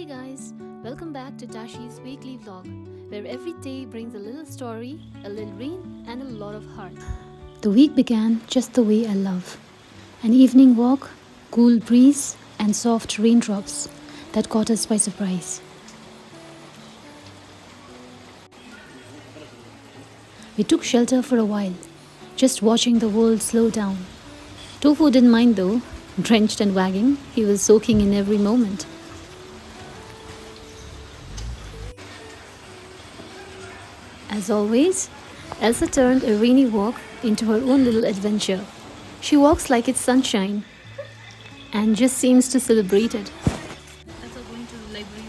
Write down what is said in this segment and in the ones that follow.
Hey guys, welcome back to Tashi's weekly vlog, where every day brings a little story, a little rain, and a lot of heart. The week began just the way I love. An evening walk, cool breeze, and soft raindrops that caught us by surprise. We took shelter for a while, just watching the world slow down. Tofu didn't mind though, drenched and wagging, he was soaking in every moment. As always, Elsa turned a rainy walk into her own little adventure. She walks like it's sunshine and just seems to celebrate it. Elsa going to the library.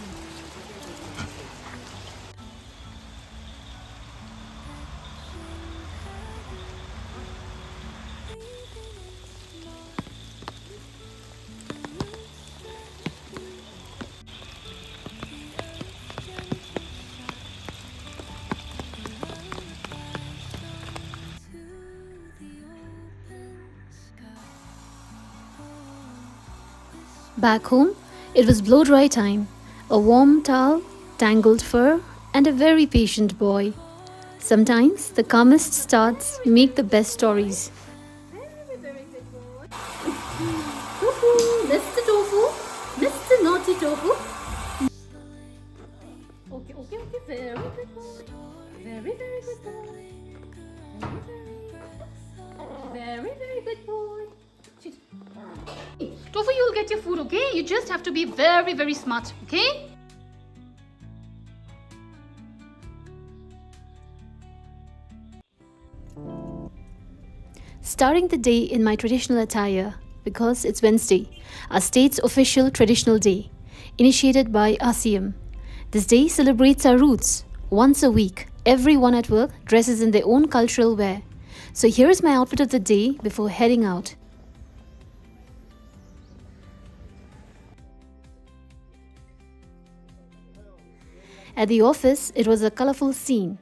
Back home, it was blow dry time. A warm towel, tangled fur, and a very patient boy. Sometimes the calmest starts make the best stories. Tofu, Mr. Tofu, Mr. Naughty Tofu. Okay, very good boy. Very good boy. Very good boy. Tofu, you'll get your food, okay? You just have to be very smart, okay? Starting the day in my traditional attire because it's Wednesday, our state's official traditional day, initiated by RCM. This day celebrates our roots. Once a week, everyone at work dresses in their own cultural wear. So here is my outfit of the day before heading out. At the office, it was a colorful scene.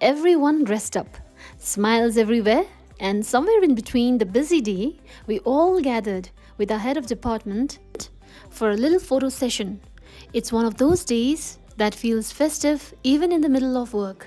Everyone dressed up, smiles everywhere, and somewhere in between the busy day, we all gathered with our head of department for a little photo session. It's one of those days that feels festive even in the middle of work.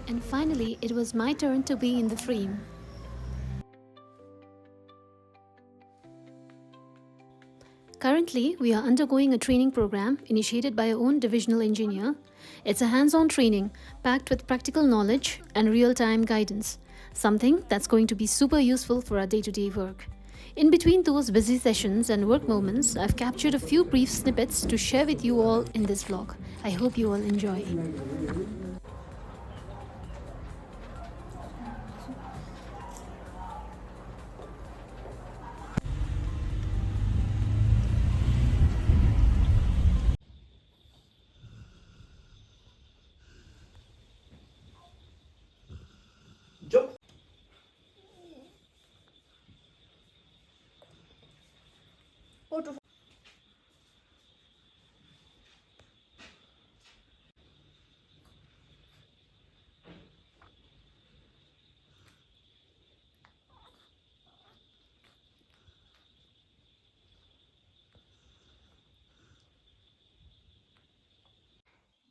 And finally, it was my turn to be in the frame. Currently, we are undergoing a training program initiated by our own divisional engineer. It's a hands-on training packed with practical knowledge and real-time guidance, something that's going to be super useful for our day-to-day work. In between those busy sessions and work moments, I've captured a few brief snippets to share with you all in this vlog. I hope you all enjoy.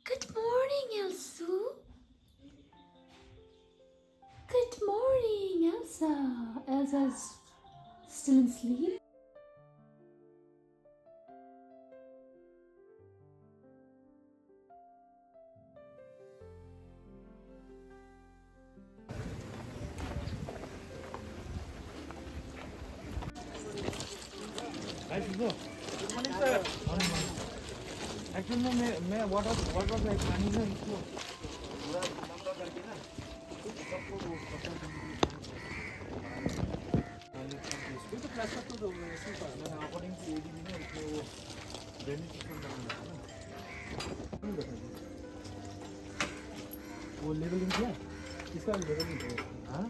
Good morning, Elsu. Good morning, Elsa. Elsa's still in sleep. Good morning, sir. Actually, मैं what was my planning है इसको पूरा लंबा करके ना सबको वो इसको तो क्लास का तो ऐसे था मैं अकॉर्डिंग टू एडी में उसमें वो ड्रेनेज सिस्टम बनाना है ना वो लेवलिंग किया इसका लेवलिंग किया हाँ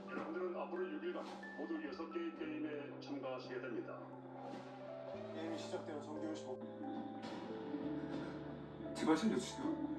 여러분들은 앞으로 6일간 모두 6개의 게임에 참가하시게 됩니다. 게임이 시작되는 성교시 제발 살려주세요.